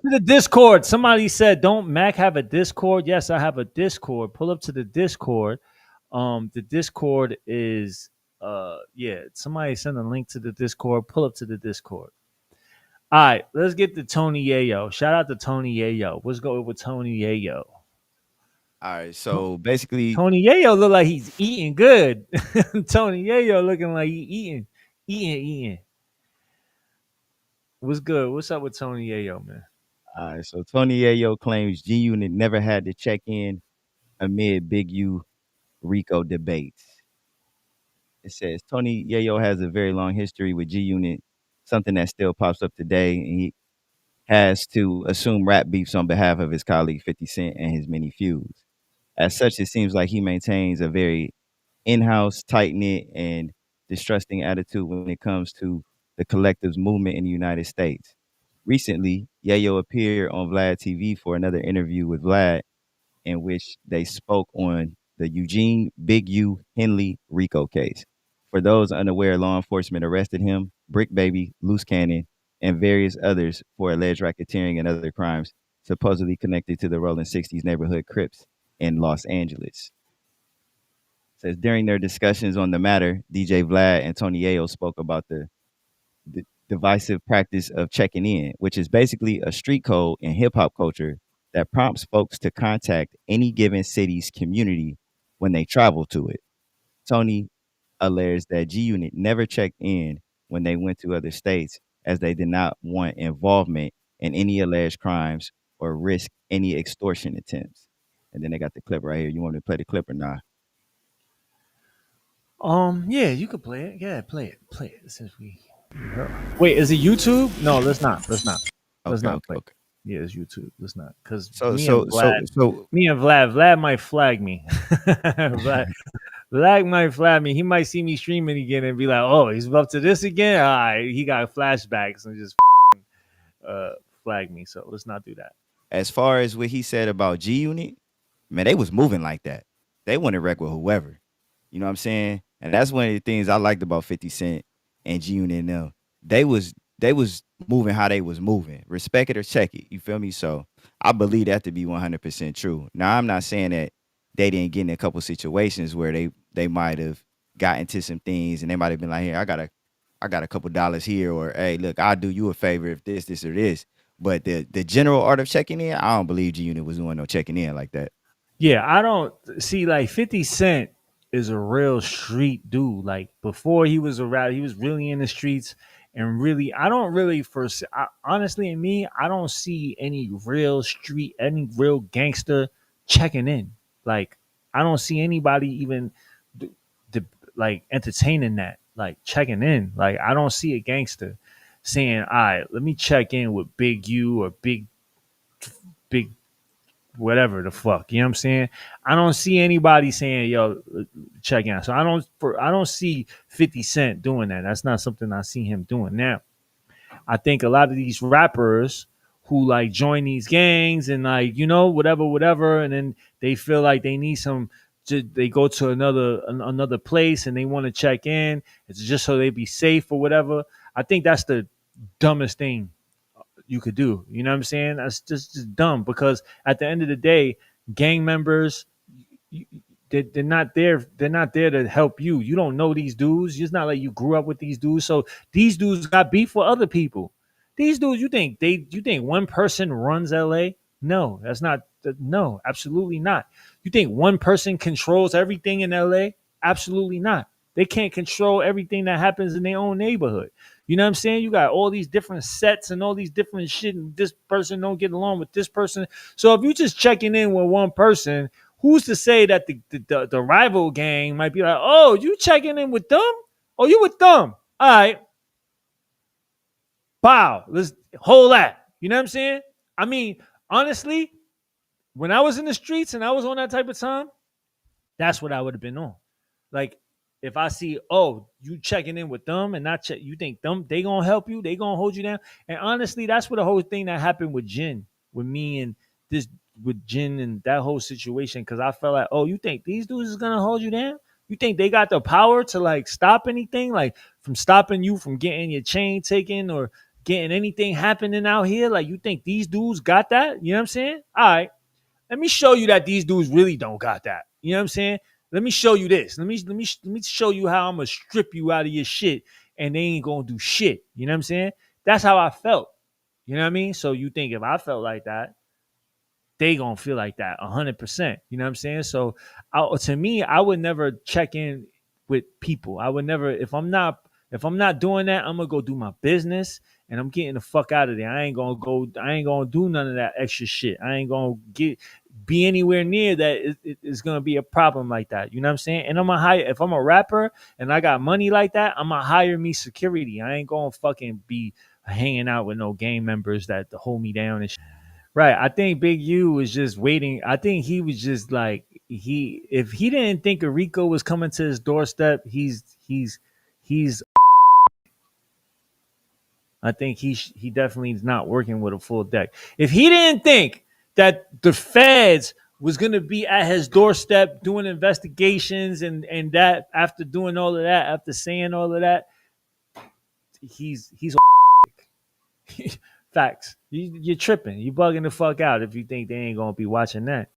to the Discord. Somebody said, "Don't Mac have a Discord?" Yes, I have a Discord. Pull up to the Discord. The Discord is yeah. Somebody send a link to the Discord. Pull up to the Discord. All right, let's get to Tony Yayo. Shout out to Tony Yayo. What's going with Tony Yayo? All right, so basically, Tony Yayo look like he's eating good. Tony Yayo looking like he eating. What's good? What's up with Tony Yayo, man? so Tony Ayo claims G Unit never had to check in amid Big U Rico debates. It says Tony Yayo has a very long history with G Unit, something that still pops up today, and he has to assume rap beefs on behalf of his colleague 50 Cent and his many feuds. As such, it seems like he maintains a very in-house, tight-knit, and distrusting attitude when it comes to the collectives movement in the United States. Recently, Yayo appeared on Vlad TV for another interview with Vlad, in which they spoke on the Eugene Big U Henley Rico case. For those unaware, law enforcement arrested him, Brick Baby, Loose Cannon, and various others for alleged racketeering and other crimes supposedly connected to the Rolling 60s neighborhood Crips in Los Angeles. It says during their discussions on the matter, DJ Vlad and Tony Ayo spoke about the divisive practice of checking in, which is basically a street code in hip hop culture that prompts folks to contact any given city's community when they travel to it. Tony alleges that G Unit never checked in when they went to other states as they did not want involvement in any alleged crimes or risk any extortion attempts. And then they got the clip right here. You want me to play the clip or not? Yeah, you could play it. Yeah, play it. Since we wait, is it YouTube? No, let's Okay, not okay, play. okay. Yeah, it's YouTube. Let's not, because So, so, so, so, Vlad might flag me. Vlad might flag me. He might see me streaming again and be like, "Oh, he's up to this again." All right, he got flashbacks and just uh, flag me. So let's not do that. as far as what he said about G Unit, man, they was moving like that. They want to wreck with whoever. You know what I'm saying? And that's one of the things I liked about 50 Cent and G Unit and them. They was moving how they was moving. Respect it or check it. You feel me? So I believe that to be 100% true. Now I'm not saying that they didn't get in a couple situations where they might have got into some things and they might have been like, here, I got a couple dollars here, or hey, look, I'll do you a favor if this or this. But the general art of checking in, I don't believe G Unit was doing no checking in like that. Yeah, I don't see, like, 50 Cent is a real street dude. Like, before he was around, he was really in the streets, and really, I don't really honestly, in me, I don't see any real gangster checking in. Like, I don't see anybody even d- like entertaining that, like checking in. Like, I don't see a gangster saying, "All right, let me check in with Big U or Big whatever the fuck." You know what I'm saying? I don't see anybody saying, "Yo, check in." So I don't see 50 Cent doing that. That's not something I see him doing. Now, I think a lot of these rappers who like join these gangs and, like, whatever, and then they feel like they need some, they go to another place and they want to check in. It's just so they be safe or whatever. I think that's the dumbest thing you could do. You know what I'm saying? That's just dumb, because at the end of the day, gang members, they're not there. They're not there to help you. You don't know these dudes. It's not like you grew up with these dudes. So these dudes got beef with other people. These dudes, you think one person runs LA? No, that's not. No, absolutely not. You think one person controls everything in LA? Absolutely not. They can't control everything that happens in their own neighborhood. You know what I'm saying? You got all these different sets and all these different shit, and this person don't get along with this person. So if you just checking in with one person, who's to say that the rival gang might be like, "Oh, you checking in with them? Oh, you with them? All right, wow, let's hold that." You know what I'm saying? I mean, honestly, when I was in the streets and I was on that type of time, that's what I would have been on. Like, if I see, oh, you checking in with them and not check, you think them they gonna help you, they gonna hold you down. And honestly, that's what the whole thing that happened with Jin, with me and this with Jin and that whole situation. Because I felt like, oh, you think these dudes is gonna hold you down? You think they got the power to, like, stop anything, like from stopping you from getting your chain taken or getting anything happening out here? Like, you think these dudes got that? You know what I'm saying? All right, let me show you that these dudes really don't got that. You know what I'm saying? Let me show you this. Let me show you how I'm gonna strip you out of your shit, and they ain't gonna do shit. You know what I'm saying? That's how I felt. You know what I mean? So you think if I felt like that, they gonna feel like that 100%. You know what I'm saying? So to me, I would never check in with people. I would never, if I'm not doing that, I'm gonna go do my business and I'm getting the fuck out of there. I ain't gonna do none of that extra shit. I ain't gonna be anywhere near that. It's gonna be a problem like that. You know what I'm saying? And I'm gonna hire, if I'm a rapper and I got money like that, I'm gonna hire me security. I ain't gonna fucking be hanging out with no gang members that to hold me down and shit. Right. I think Big U was just waiting. I think he was just like, if he didn't think Rico was coming to his doorstep, he's I think he definitely is not working with a full deck. If he didn't think that the feds was gonna be at his doorstep doing investigations and that, after doing all of that, after saying all of that, he's facts. You're tripping. You bugging the fuck out if you think they ain't gonna be watching that.